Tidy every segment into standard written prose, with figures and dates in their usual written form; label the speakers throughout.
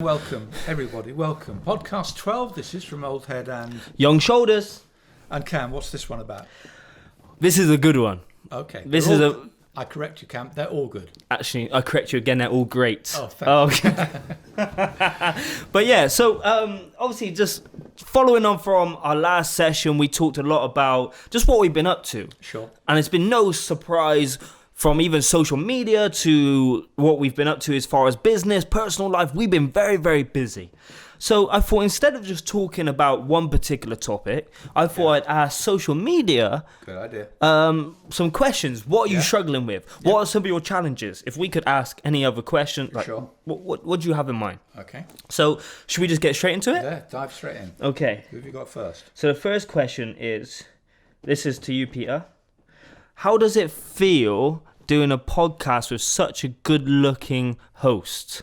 Speaker 1: Welcome, everybody. Welcome. Podcast 12. This is from Old Head and
Speaker 2: Shoulders.
Speaker 1: And Cam. What's this one about?
Speaker 2: This is a good one.
Speaker 1: Okay. I correct you, Cam. They're all good.
Speaker 2: Actually, I correct you again. They're all great.
Speaker 1: Oh, thank you.
Speaker 2: But yeah, so obviously, just following on from our last session, we talked a lot about just what we've been up to.
Speaker 1: Sure.
Speaker 2: And it's been no surprise from even social media to what we've been up to as far as business, personal life. We've been very, very busy. So I thought instead of just talking about one particular topic, I thought I'd ask social media
Speaker 1: Good idea.
Speaker 2: some questions. What are you struggling with? What are some of your challenges? If we could ask any other question, like
Speaker 1: Sure.
Speaker 2: what do you have in mind?
Speaker 1: Okay.
Speaker 2: So should we just get straight into it?
Speaker 1: Yeah, dive straight in.
Speaker 2: Okay.
Speaker 1: Who have you got first?
Speaker 2: So the first question is, this is to you, Peter. How does it feel doing a podcast with such a good-looking host?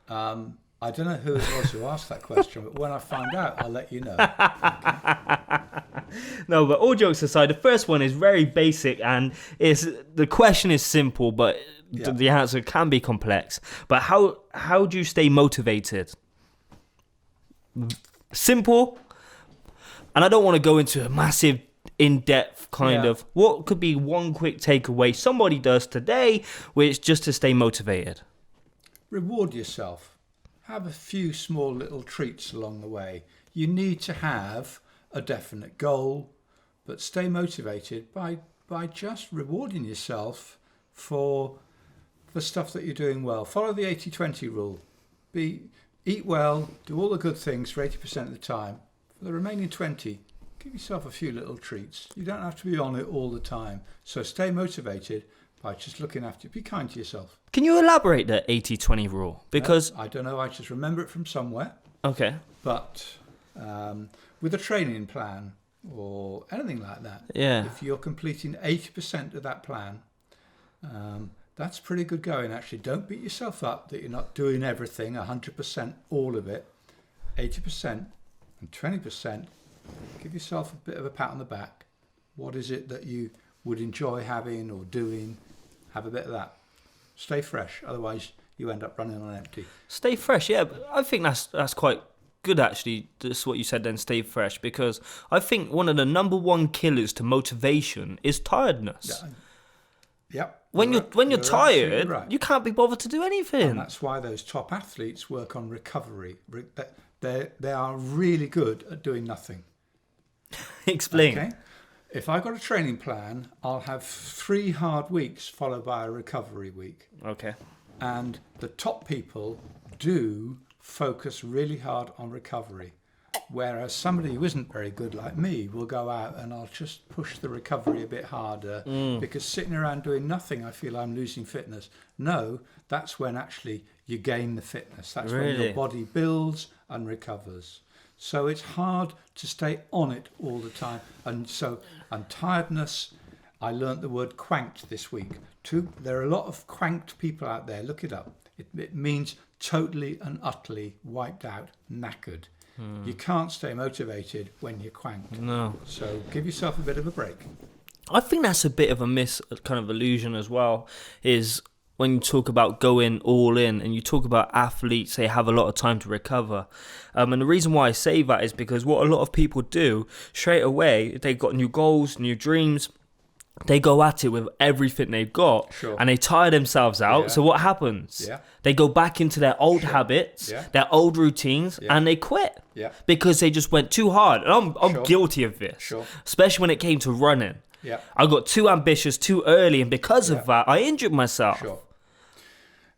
Speaker 1: I don't know who it was who asked that question, but when I find out, I'll let you know.
Speaker 2: No, but all jokes aside, the first one is very basic, and the question is simple, but the answer can be complex. But how do you stay motivated? Simple, and I don't want to go into a massive in-depth kind of what could be one quick takeaway somebody does today which just to stay motivated.
Speaker 1: Reward yourself. Have a few small little treats along the way. You need to have a definite goal, but stay motivated by just rewarding yourself for the stuff that you're doing well. Follow the 80-20 rule. Eat well, do all the good things for 80% of the time. For the remaining 20, give yourself a few little treats. You don't have to be on it all the time. So stay motivated by just looking after it. Be kind to yourself.
Speaker 2: Can you elaborate the 80-20 rule? Because
Speaker 1: I don't know. I just remember it from somewhere.
Speaker 2: Okay.
Speaker 1: But with a training plan or anything like that, if you're completing 80% of that plan, that's pretty good going, actually. Don't beat yourself up that you're not doing everything, 100%, all of it. 80% and 20%. Give yourself a bit of a pat on the back. What is it that you would enjoy having or doing? Have a bit of that. Stay fresh. Otherwise, you end up running on empty.
Speaker 2: Stay fresh, yeah. But I think that's quite good, actually. That's what you said then, stay fresh. Because I think one of the number one killers to motivation is tiredness.
Speaker 1: Yep.
Speaker 2: When you're tired,
Speaker 1: right.
Speaker 2: You can't be bothered to do anything.
Speaker 1: And that's why those top athletes work on recovery. They are really good at doing nothing.
Speaker 2: Explain.
Speaker 1: Okay. If I've got a training plan, I'll have 3 hard weeks followed by a recovery week.
Speaker 2: Okay.
Speaker 1: And the top people do focus really hard on recovery. Whereas somebody who isn't very good like me will go out and I'll just push the recovery a bit harder because sitting around doing nothing, I feel I'm losing fitness. No, that's when actually you gain the fitness. That's when your body builds and recovers. So it's hard to stay on it all the time. And tiredness, I learnt the word quanked this week. There are a lot of quanked people out there. Look it up. It means totally and utterly wiped out, knackered. You can't stay motivated when you're quanked.
Speaker 2: No.
Speaker 1: So give yourself a bit of a break.
Speaker 2: I think that's a bit of a kind of illusion as well, is when you talk about going all in and you talk about athletes, they have a lot of time to recover. And the reason why I say that is because what a lot of people do straight away, they've got new goals, new dreams. They go at it with everything they've got and they tire themselves out. Yeah. So what happens? Yeah. They go back into their old habits, their old routines, and they quit because they just went too hard. And I'm guilty of this, especially when it came to running. Yeah. I got too ambitious too early, and because of that, I injured myself.
Speaker 1: Sure.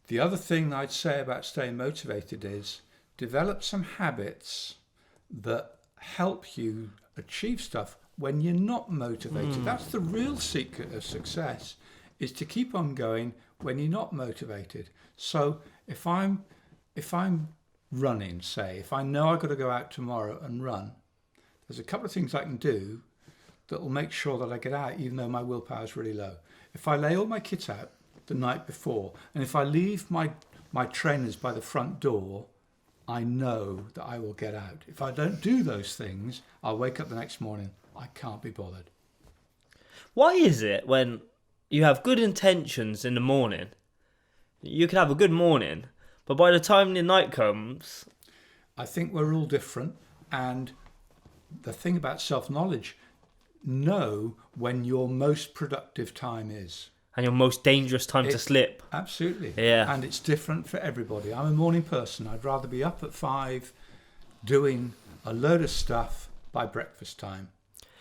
Speaker 1: The other thing I'd say about staying motivated is develop some habits that help you achieve stuff when you're not motivated. That's the real secret of success, is to keep on going when you're not motivated. So if I'm running, say, if I know I've got to go out tomorrow and run, there's a couple of things I can do that will make sure that I get out even though my willpower is really low. If I lay all my kit out the night before, and if I leave my trainers by the front door, I know that I will get out. If I don't do those things, I'll wake up the next morning, I can't be bothered.
Speaker 2: Why is it when you have good intentions in the morning, you can have a good morning, But by the time the night comes...
Speaker 1: I think we're all different. And the thing about self-knowledge, know when your most productive time is.
Speaker 2: And your most dangerous time to slip.
Speaker 1: Absolutely.
Speaker 2: Yeah.
Speaker 1: And it's different for everybody. I'm a morning person. I'd rather be up at 5 doing a load of stuff by breakfast time.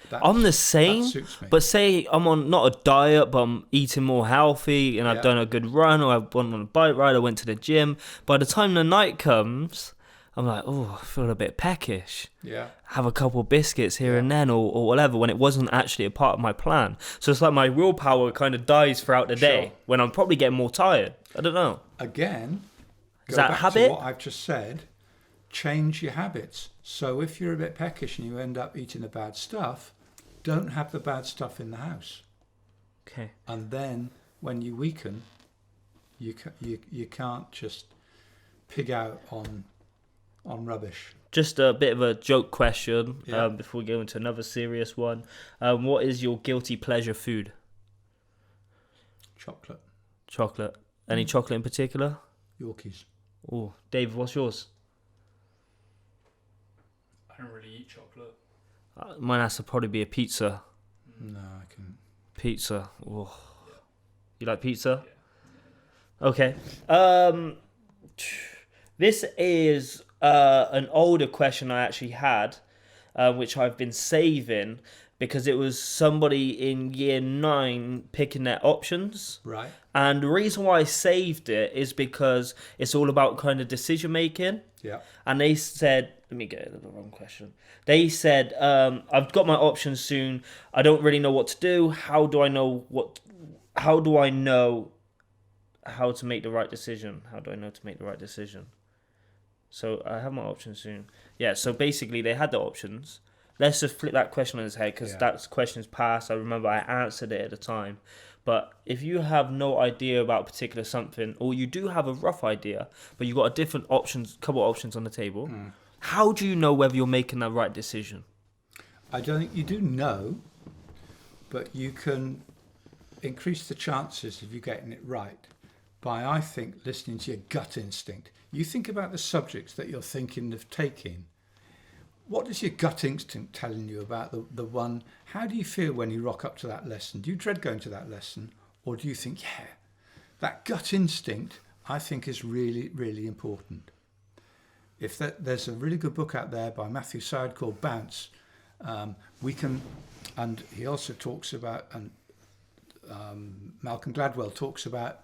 Speaker 2: I'm the same,
Speaker 1: that suits me.
Speaker 2: But say I'm on not a diet, but I'm eating more healthy and I've done a good run, or I've gone on a bike ride, I went to the gym. By the time the night comes, I'm like, oh, I feel a bit peckish.
Speaker 1: Yeah.
Speaker 2: Have a couple of biscuits here and then or whatever, when it wasn't actually a part of my plan. So it's like my willpower kind of dies throughout the day when I'm probably getting more tired. I don't know.
Speaker 1: Again,
Speaker 2: Is
Speaker 1: go
Speaker 2: that
Speaker 1: back
Speaker 2: habit?
Speaker 1: to what I've just said. Change your habits. So if you're a bit peckish and you end up eating the bad stuff, don't have the bad stuff in the house.
Speaker 2: Okay.
Speaker 1: And then when you weaken, you can't just pig out on rubbish.
Speaker 2: Just a bit of a joke question before we go into another serious one. What is your guilty pleasure food?
Speaker 1: Chocolate.
Speaker 2: Chocolate. Any chocolate in particular?
Speaker 1: Yorkies.
Speaker 2: Oh, Dave, what's yours?
Speaker 3: I don't really eat chocolate.
Speaker 2: Mine has to probably be a pizza.
Speaker 1: No, I can.
Speaker 2: Pizza. Oh.
Speaker 3: Yeah.
Speaker 2: You like pizza?
Speaker 3: Yeah.
Speaker 2: Okay. This is an older question I actually had, which I've been saving because it was somebody in year 9 picking their options.
Speaker 1: Right.
Speaker 2: And the reason why I saved it is because it's all about kind of decision making.
Speaker 1: Yeah.
Speaker 2: And they said, let me get the wrong question. They said, I've got my options soon. I don't really know what to do. How do I know how to make the right decision? How do I know to make the right decision? So I have my options soon. Yeah, so basically they had the options. Let's just flip that question on its head because that question's passed. I remember I answered it at the time. But if you have no idea about a particular something, or you do have a rough idea, but you've got a couple of options on the table, how do you know whether you're making the right decision?
Speaker 1: I don't think you do know, but you can increase the chances of you getting it right by, I think, listening to your gut instinct. You think about the subjects that you're thinking of taking. What is your gut instinct telling you about the one? How do you feel when you rock up to that lesson? Do you dread going to that lesson? Or do you think, that gut instinct, I think, is really, really important. There's a really good book out there by Matthew Syed called Bounce. And he also talks about, and Malcolm Gladwell talks about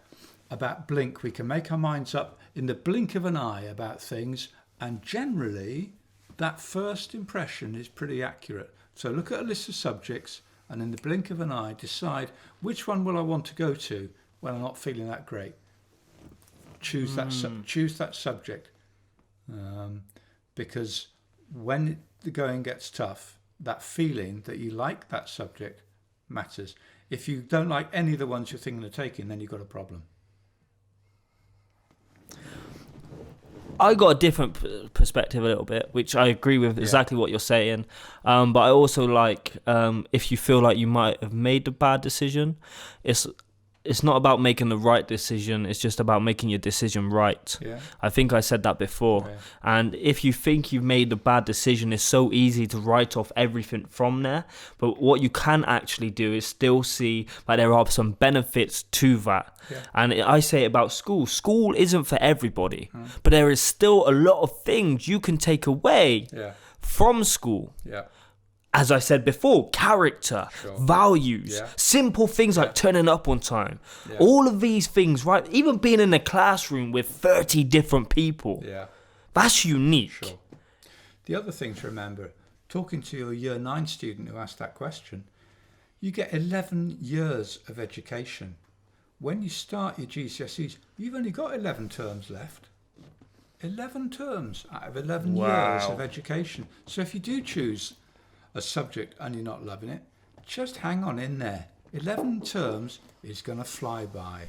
Speaker 1: blink. We can make our minds up in the blink of an eye about things, and generally that first impression is pretty accurate. So look at a list of subjects and in the blink of an eye decide which one will I want to go to when I'm not feeling that great. Choose that subject, because when the going gets tough, that feeling that you like that subject matters. If you don't like any of the ones you're thinking of taking, then you've got a problem.
Speaker 2: I got a different perspective a little bit, which I agree with exactly what you're saying. But I also like, if you feel like you might have made a bad decision, it's not about making the right decision. It's just about making your decision right.
Speaker 1: Yeah.
Speaker 2: I think I said that before.
Speaker 1: Yeah.
Speaker 2: And if you think you've made a bad decision, it's so easy to write off everything from there. But what you can actually do is still see that there are some benefits to that.
Speaker 1: Yeah.
Speaker 2: And I say about school. School isn't for everybody. But there is still a lot of things you can take away from school.
Speaker 1: Yeah.
Speaker 2: As I said before, character, values, simple things like turning up on time. Yeah. All of these things, right? Even being in a classroom with 30 different people. Yeah. That's unique.
Speaker 1: Sure. The other thing to remember, talking to your year 9 student who asked that question, you get 11 years of education. When you start your GCSEs, you've only got 11 terms left. 11 terms out of 11 years of education. So if you do choose a subject and you're not loving it, just hang on in there. 11 terms is going to fly by.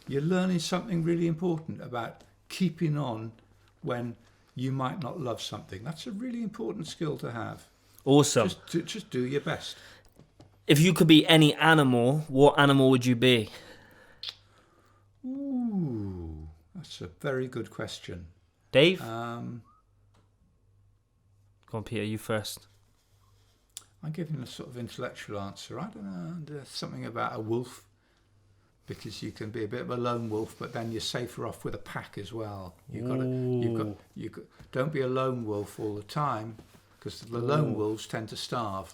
Speaker 1: You're learning something really important about keeping on when you might not love something. That's a really important skill to have.
Speaker 2: Awesome.
Speaker 1: Just do your best.
Speaker 2: If you could be any animal, what animal would you be?
Speaker 1: Ooh, That's a very good question.
Speaker 2: Dave?
Speaker 1: Um,
Speaker 2: Go on, Peter, you first.
Speaker 1: I'm giving a sort of intellectual answer. I don't know. There's something about a wolf, because you can be a bit of a lone wolf, but then you're safer off with a pack as well. Don't be a lone wolf all the time, because the lone wolves tend to starve.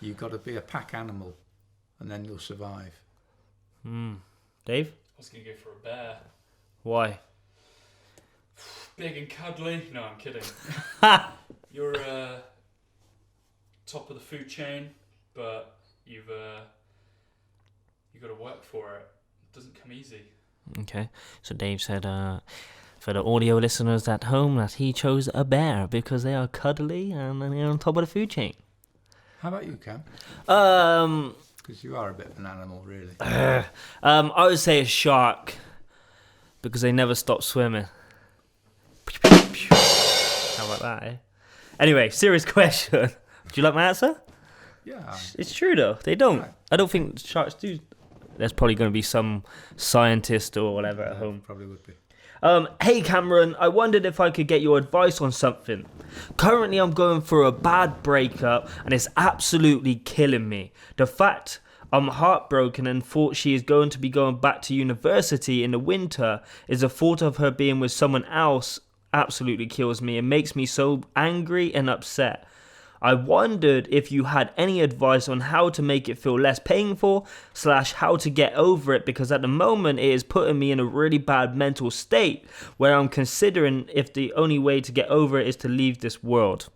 Speaker 1: You've got to be a pack animal, and then you'll survive.
Speaker 2: Dave?
Speaker 3: I was going to go for a bear.
Speaker 2: Why?
Speaker 3: Big and cuddly. No, I'm kidding. You're top of the food chain, but you've got to work for it. It doesn't come easy.
Speaker 2: Okay, so Dave said for the audio listeners at home that he chose a bear because they are cuddly and they're on top of the food chain.
Speaker 1: How about you, Cam? Because you are a bit of an animal, really.
Speaker 2: I would say a shark because they never stop swimming. How about that, eh? Anyway, serious question. Do you like my answer?
Speaker 1: Yeah.
Speaker 2: It's true, though. They don't.
Speaker 1: Right.
Speaker 2: I don't think sharks do. There's probably going to be some scientist or whatever at home.
Speaker 1: Probably would be.
Speaker 2: Hey, Cameron, I wondered if I could get your advice on something. Currently, I'm going through a bad breakup, and it's absolutely killing me. The fact I'm heartbroken and thought she is going to be going back to university in the winter is the thought of her being with someone else absolutely kills me and makes me so angry and upset. I wondered if you had any advice on how to make it feel less painful / how to get over it, because at the moment it is putting me in a really bad mental state where I'm considering if the only way to get over it is to leave this world.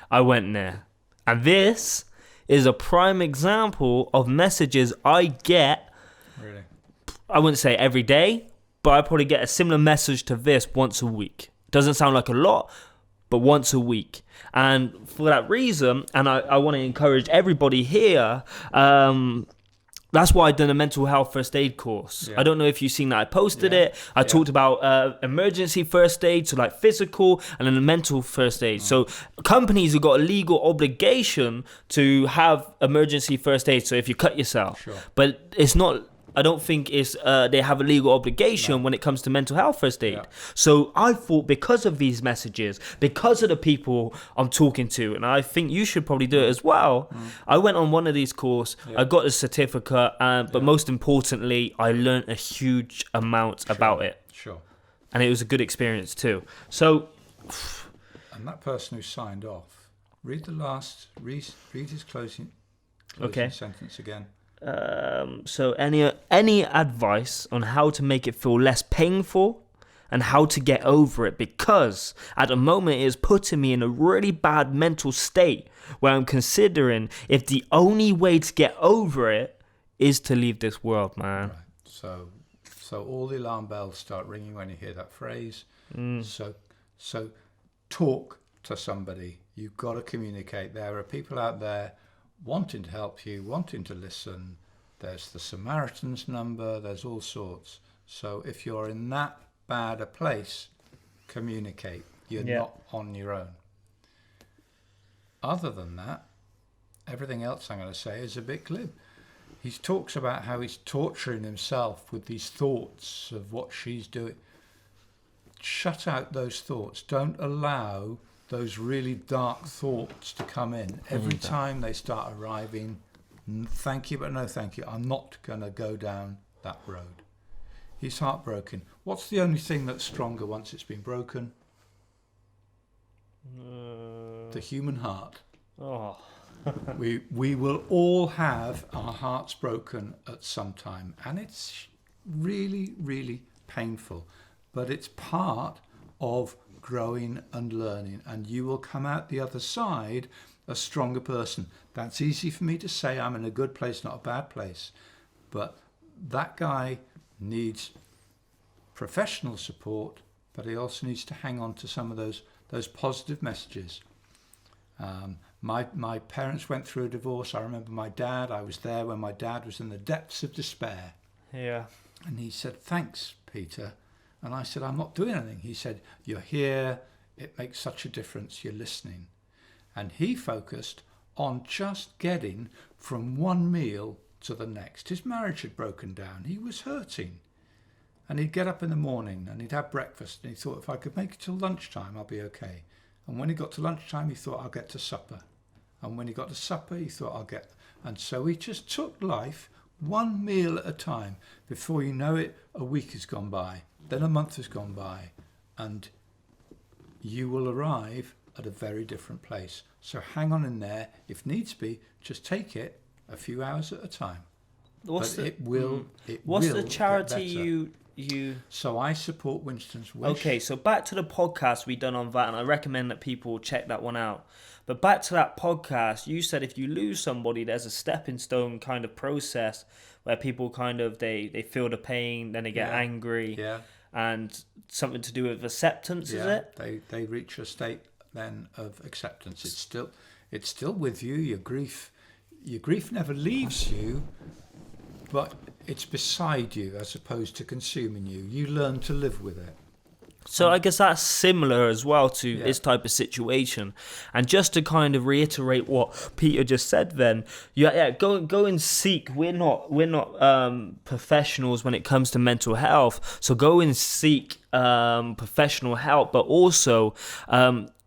Speaker 2: I went there. And this is a prime example of messages I get.
Speaker 1: Really?
Speaker 2: I wouldn't say every day, but I probably get a similar message to this once a week. Doesn't sound like a lot, but once a week. And for that reason, and I want to encourage everybody here, that's why I've done a mental health first aid course. Yeah. I don't know if you've seen that. I posted it. I talked about emergency first aid, so like physical, and then the mental first aid. So companies have got a legal obligation to have emergency first aid, so if you cut yourself.
Speaker 1: Sure.
Speaker 2: But it's not... I don't think it's they have a legal obligation when it comes to mental health first aid. Yeah. So I thought, because of these messages, because of the people I'm talking to, and I think you should probably do it as well, I went on one of these courses, I got a certificate, but most importantly, I learned a huge amount about it.
Speaker 1: Sure.
Speaker 2: And it was a good experience too. So...
Speaker 1: And that person who signed off, read his closing sentence again.
Speaker 2: So any advice on how to make it feel less painful and how to get over it, because at the moment it is putting me in a really bad mental state where I'm considering if the only way to get over it is to leave this world, man.
Speaker 1: Right. So all the alarm bells start ringing when you hear that phrase. So talk to somebody. You've got to communicate. There are people out there wanting to help you, wanting to listen. There's the Samaritan's number, there's all sorts. So if you're in that bad a place, communicate. You're not on your own. Other than that, everything else I'm going to say is a bit glib. He talks about how he's torturing himself with these thoughts of what she's doing. Shut out those thoughts. Don't allow those really dark thoughts to come in. Every time they start arriving, thank you, but no thank you. I'm not going to go down that road. He's heartbroken. What's the only thing that's stronger once it's been broken? The human heart.
Speaker 2: Oh.
Speaker 1: We will all have our hearts broken at some time, and it's really, really painful. But it's part of growing and learning, and you will come out the other side a stronger person. That's easy for me to say. I'm in a good place, not a bad place. But that guy needs professional support, but he also needs to hang on to some of those positive messages. My parents went through a divorce. I remember my dad. I was there when my dad was in the depths of despair.
Speaker 2: Yeah.
Speaker 1: And he said, "Thanks, Peter." And I said, "I'm not doing anything." He said, "You're here. It makes such a difference. You're listening." And he focused on just getting from one meal to the next. His marriage had broken down. He was hurting. And he'd get up in the morning and he'd have breakfast, and he thought, if I could make it till lunchtime, I'll be okay. And when he got to lunchtime, he thought, I'll get to supper. And when he got to supper, he thought, I'll get... And so he just took life one meal at a time. Before you know it, a week has gone by. Then a month has gone by. And you will arrive at a very different place. So hang on in there. If needs be, just take it a few hours at a time.
Speaker 2: What's
Speaker 1: but
Speaker 2: the,
Speaker 1: it will
Speaker 2: what's
Speaker 1: will
Speaker 2: the
Speaker 1: get
Speaker 2: charity
Speaker 1: better.
Speaker 2: you...
Speaker 1: So I support Winston's Wish.
Speaker 2: Okay, so back to the podcast we done on that, and I recommend that people check that one out. But back to that podcast, you said if you lose somebody, there's a stepping stone kind of process where people kind of, they feel the pain, then they get angry, and something to do with acceptance, is it?
Speaker 1: They reach a state then of acceptance. It's still with you. Your grief never leaves you, but it's beside you as opposed to consuming you. You learn to live with it.
Speaker 2: So I guess that's similar as well to this type of situation. And just to kind of reiterate what Peter just said then, go and seek. We're not professionals when it comes to mental health. So go and seek professional help, but also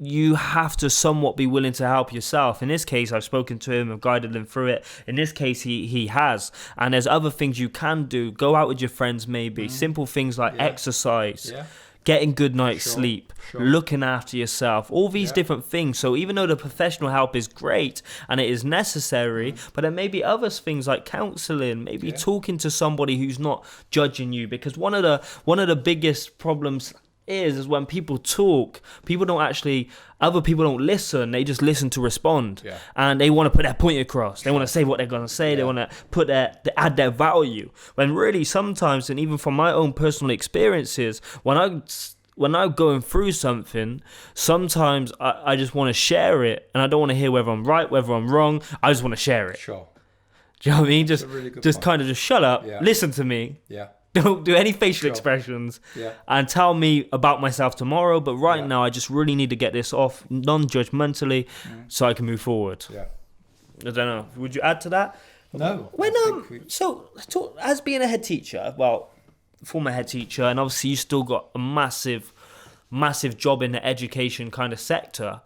Speaker 2: you have to somewhat be willing to help yourself. In this case, I've spoken to him, I've guided him through it. In this case, he has. And there's other things you can do. Go out with your friends maybe. Simple things like exercise. Yeah. Getting good night's sleep, looking after yourself, all these different things. So even though the professional help is great and it is necessary, but there may be other things like counselling, maybe talking to somebody who's not judging you. Because one of the biggest problems is when people talk, other people don't listen, they just listen to respond. And they want to put their point across. They want to say what they're going to say. They want to add their value. When really sometimes, and even from my own personal experiences, when I'm going through something, sometimes I just want to share it, and I don't want to hear whether I'm right, whether I'm wrong. I just want to share it.
Speaker 1: Sure.
Speaker 2: Do you know what I mean? Just
Speaker 1: point.
Speaker 2: kind of just shut up, listen to me.
Speaker 1: Yeah.
Speaker 2: Don't do any facial expressions and tell me about myself tomorrow. But right now, I just really need to get this off non-judgmentally so I can move forward. Yeah. I don't know. Would you add to that?
Speaker 1: No.
Speaker 2: So as being a head teacher, former head teacher, and obviously you still got a massive job in the education kind of sector.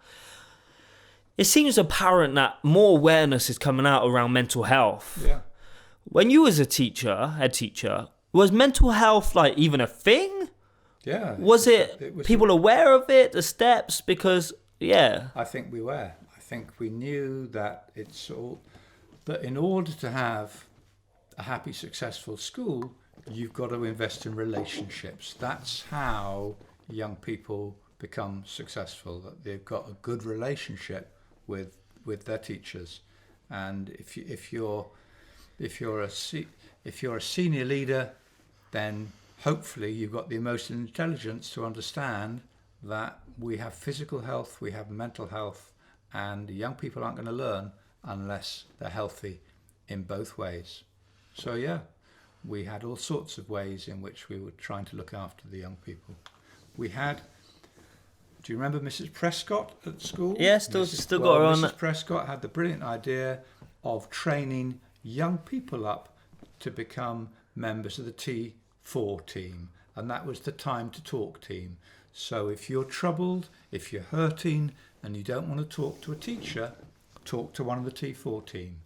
Speaker 2: It seems apparent that more awareness is coming out around mental health. Yeah. When you was a head teacher, was mental health like even a thing?
Speaker 1: Yeah.
Speaker 2: Was it people aware of it, the steps? Because,
Speaker 1: I think we were. I think we knew that that in order to have a happy, successful school, you've got to invest in relationships. That's how young people become successful, that they've got a good relationship with their teachers. And if you're a senior leader, then hopefully you've got the emotional intelligence to understand that we have physical health, we have mental health, and young people aren't going to learn unless they're healthy in both ways. So we had all sorts of ways in which we were trying to look after the young people. We had, do you remember Mrs. Prescott at school?
Speaker 2: Yeah, still got her on.
Speaker 1: Mrs. Prescott had the brilliant idea of training young people up to become members of the T4 team, and that was the Time to Talk team. So if you're troubled, if you're hurting, and you don't want to talk to a teacher, talk to one of the T4 team.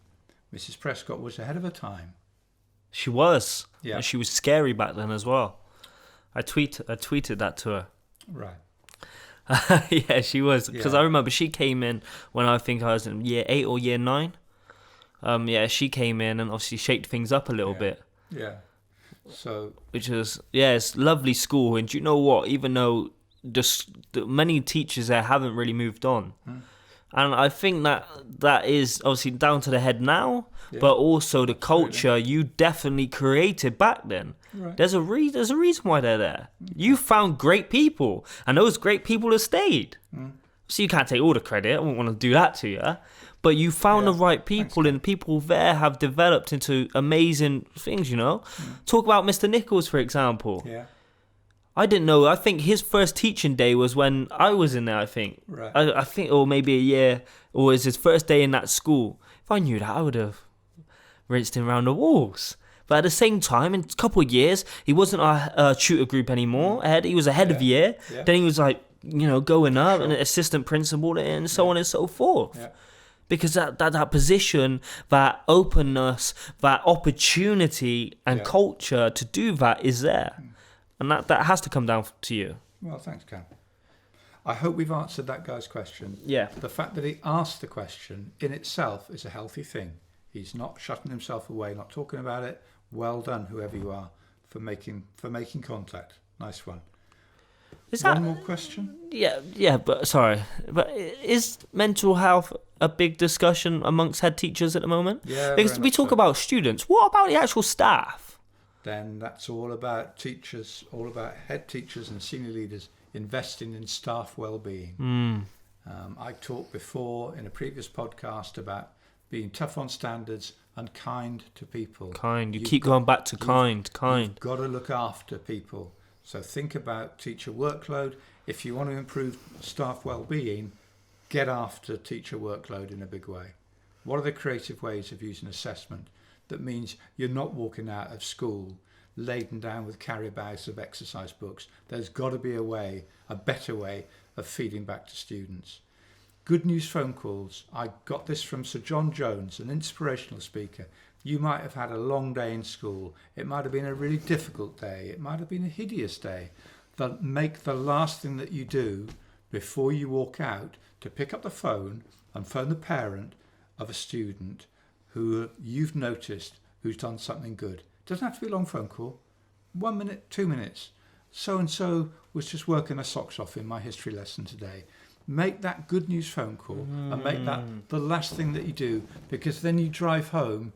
Speaker 1: Mrs. Prescott was ahead of her time.
Speaker 2: She was. Yeah. And she was scary back then as well. I tweeted that to her.
Speaker 1: Right.
Speaker 2: Yeah, she was. Because I remember she came in when I think I was in year 8 or year 9. She came in and obviously shaped things up a little bit.
Speaker 1: Yeah. So,
Speaker 2: which is it's lovely school, and do you know what? Even though the many teachers there haven't really moved on, and I think that is obviously down to the head now, but also the culture you definitely created back then. Right. There's a reason why they're there. You found great people, and those great people have stayed. So you can't take all the credit. I wouldn't want to do that to you. But you found the right people, and people there have developed into amazing things, Talk about Mr. Nichols, for example.
Speaker 1: Yeah.
Speaker 2: I didn't know. I think his first teaching day was when I was in there, I think.
Speaker 1: Right.
Speaker 2: I think, or maybe a year, or it was his first day in that school. If I knew that, I would have rinsed him around the walls. But at the same time, in a couple of years, he wasn't a tutor group anymore. He was a head of year.
Speaker 1: Yeah.
Speaker 2: Then he was like, going up
Speaker 1: Sure.
Speaker 2: and an assistant principal and so on and so forth.
Speaker 1: Yeah.
Speaker 2: Because that position, that openness, that opportunity and culture to do that is there. And that has to come down to you.
Speaker 1: Well, thanks, Cam. I hope we've answered that guy's question.
Speaker 2: Yeah.
Speaker 1: The fact that he asked the question in itself is a healthy thing. He's not shutting himself away, not talking about it. Well done, whoever you are, for making contact. Nice one. One more question?
Speaker 2: Yeah, but sorry. But is mental health a big discussion amongst head teachers at the moment?
Speaker 1: Yeah.
Speaker 2: Because we talk about students. What about the actual staff?
Speaker 1: Then that's all about teachers, all about head teachers and senior leaders investing in staff well-being. I talked before in a previous podcast about being tough on standards and kind to people.
Speaker 2: Kind. You keep going back to kind.
Speaker 1: You've got to look after people. So think about teacher workload. If you want to improve staff well-being, get after teacher workload in a big way. What are the creative ways of using assessment that means you're not walking out of school laden down with carry bags of exercise books? There's got to be a better way of feeding back to students. Good news phone calls. I got this from Sir John Jones, an inspirational speaker. You might have had a long day in school. It might have been a really difficult day. It might have been a hideous day. Make the last thing that you do before you walk out to pick up the phone and phone the parent of a student who you've noticed who's done something good. It doesn't have to be a long phone call. 1 minute, 2 minutes. So-and-so was just working her socks off in my history lesson today. Make that good news phone call and make that the last thing that you do, because then you drive home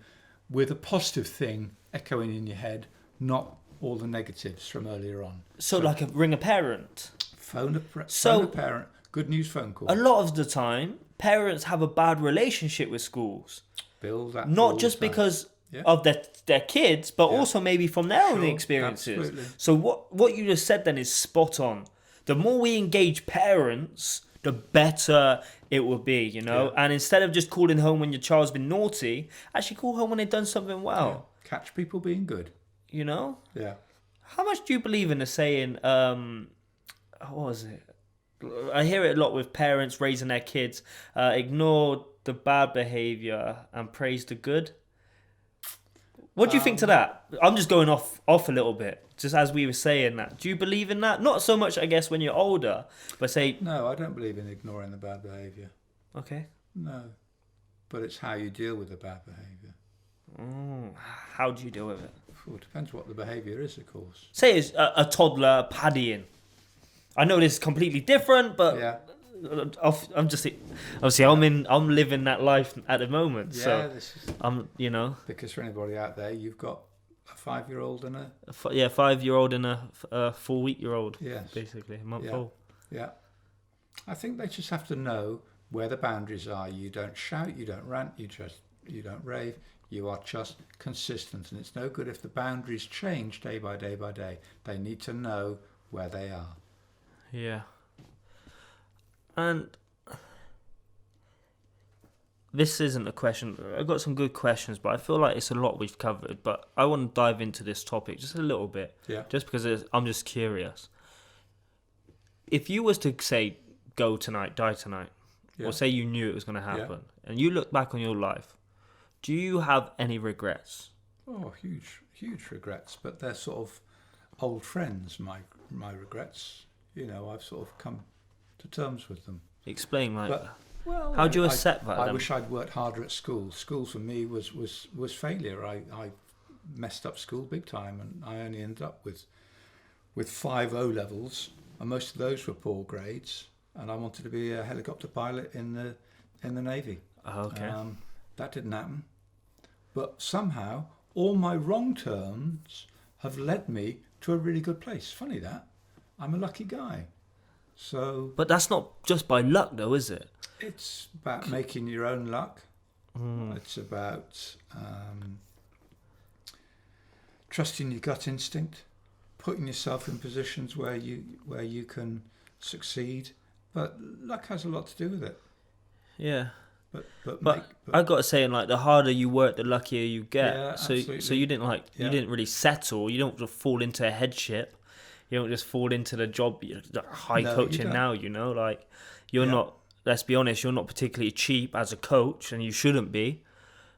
Speaker 1: with a positive thing echoing in your head, not all the negatives from earlier on.
Speaker 2: So like ring a parent.
Speaker 1: Phone a parent, good news phone call.
Speaker 2: A lot of the time, parents have a bad relationship with schools.
Speaker 1: Build that.
Speaker 2: Not just because of their kids, but also maybe from their own experiences.
Speaker 1: Absolutely.
Speaker 2: So what you just said then is spot on. The more we engage parents, the better it will be,
Speaker 1: Yeah.
Speaker 2: And instead of just calling home when your child's been naughty, actually call home when they've done something well.
Speaker 1: Yeah. Catch people being good.
Speaker 2: Yeah.
Speaker 1: How
Speaker 2: much do you believe in the saying, what was it? I hear it a lot with parents raising their kids, ignore the bad behaviour and praise the good. What do you think to that? I'm just going off a little bit, just as we were saying that. Do you believe in that? Not so much, I guess, when you're older, but say...
Speaker 1: No, I don't believe in ignoring the bad behaviour.
Speaker 2: Okay.
Speaker 1: No. But it's how you deal with the bad behaviour.
Speaker 2: How do you deal with it?
Speaker 1: Well, it depends what the behaviour is, of course.
Speaker 2: Say it's a toddler paddying. I know this is completely different, but...
Speaker 1: Yeah.
Speaker 2: I'm just obviously I'm living that life at the moment.
Speaker 1: Yeah,
Speaker 2: so
Speaker 1: this is
Speaker 2: because
Speaker 1: for anybody out there, you've got a 5-year-old and a
Speaker 2: 5-year-old and a 4-week-year-old.
Speaker 1: Yes,
Speaker 2: basically a month old.
Speaker 1: Yeah, I think they just have to know where the boundaries are. You don't shout, you don't rant, you don't rave. You are just consistent, and it's no good if the boundaries change day by day by day. They need to know where they are.
Speaker 2: Yeah. And this isn't a question. I've got some good questions, but I feel like it's a lot we've covered. But I want to dive into this topic just a little bit.
Speaker 1: Yeah.
Speaker 2: Just because I'm just curious. If you was to say, go tonight, die tonight, or say you knew it was going to happen, and you look back on your life, do you have any regrets?
Speaker 1: Oh, huge regrets. But they're sort of old friends, my regrets. I've sort of come to terms with them.
Speaker 2: Explain,
Speaker 1: well,
Speaker 2: how do you accept that?
Speaker 1: I wish I'd worked harder at school. School for me was failure. I messed up school big time, and I only ended up with 5 O levels, and most of those were poor grades. And I wanted to be a helicopter pilot in the Navy.
Speaker 2: Okay.
Speaker 1: That didn't happen. But somehow all my wrong turns have led me to a really good place. Funny that. I'm a lucky guy. So,
Speaker 2: but that's not just by luck, though, is it?
Speaker 1: It's about making your own luck. It's about trusting your gut instinct, putting yourself in positions where you can succeed. But luck has a lot to do with it.
Speaker 2: Yeah. But I got to say, like, the harder you work, the luckier you get.
Speaker 1: Yeah,
Speaker 2: so
Speaker 1: absolutely.
Speaker 2: you didn't you didn't really settle. You don't just fall into a headship. You don't just fall into the job, the high
Speaker 1: No, you
Speaker 2: coaching
Speaker 1: don't.
Speaker 2: now. You know, like you're
Speaker 1: Yeah.
Speaker 2: not. Let's be honest, you're not particularly cheap as a coach, and you shouldn't be.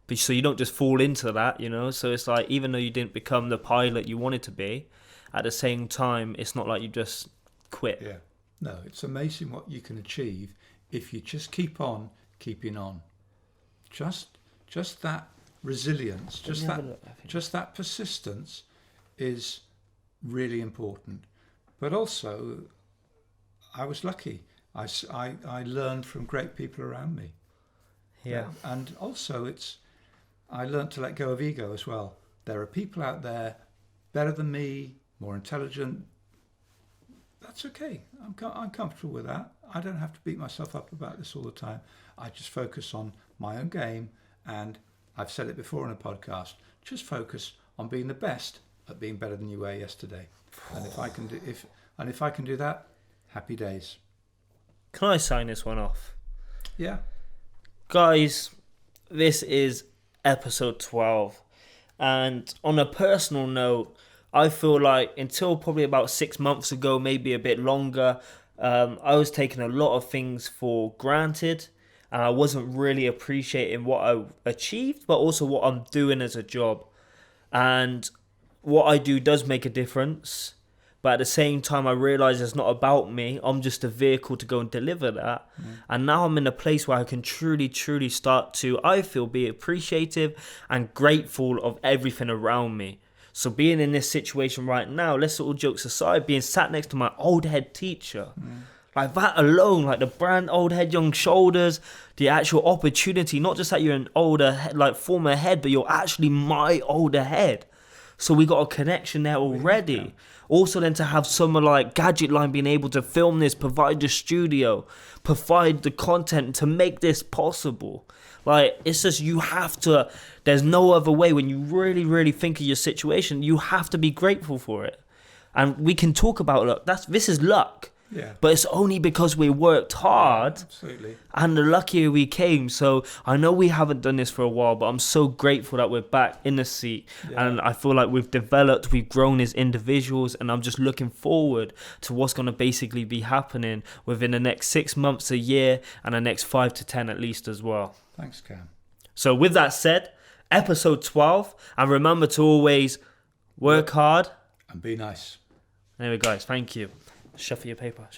Speaker 2: But so you don't just fall into that. You know, so it's like even though you didn't become the pilot you wanted to be, at the same time, it's not like you just quit.
Speaker 1: Yeah. No, it's amazing what you can achieve if you just keep on keeping on. Just that resilience, just that persistence is really important. But also, I was lucky. I learned from great people around me.
Speaker 2: Yeah.
Speaker 1: And also, I learned to let go of ego as well. There are people out there better than me, more intelligent. That's okay. I'm comfortable with that. I don't have to beat myself up about this all the time. I just focus on my own game, and I've said it before in a podcast. Just focus on being the best at being better than you were yesterday. And if I can do that, happy days.
Speaker 2: Can I sign this one off?
Speaker 1: Yeah.
Speaker 2: Guys, this is episode 12. And on a personal note, I feel like until probably about 6 months ago, maybe a bit longer, I was taking a lot of things for granted. And I wasn't really appreciating what I achieved, but also what I'm doing as a job. And what I do does make a difference. But at the same time, I realise it's not about me. I'm just a vehicle to go and deliver that. And now I'm in a place where I can truly, truly start to, I feel, be appreciative and grateful of everything around me. So being in this situation right now, let's all jokes aside, being sat next to my old head teacher, like that alone, like the brand old head, young shoulders, the actual opportunity, not just that you're an older head, like former head, but you're actually my older head. So we got a connection there already. Yeah. Also then to have someone like Gadget Line being able to film this, provide the studio, provide the content to make this possible. Like, it's just, you have to, there's no other way. When you really, really think of your situation, you have to be grateful for it. And we can talk about luck. This is luck.
Speaker 1: Yeah.
Speaker 2: But it's only because we worked hard.
Speaker 1: Yeah, absolutely.
Speaker 2: And the luckier we came. So I know we haven't done this for a while, but I'm so grateful that we're back in the seat. Yeah. And I feel like we've developed, we've grown as individuals, and I'm just looking forward to what's going to basically be happening within the next 6 months, a year, and the next 5 to 10 at least as well.
Speaker 1: Thanks, Cam.
Speaker 2: So with that said, episode 12, and remember to always work hard.
Speaker 1: And be nice.
Speaker 2: There we go, guys. Thank you. Shuffle your paper.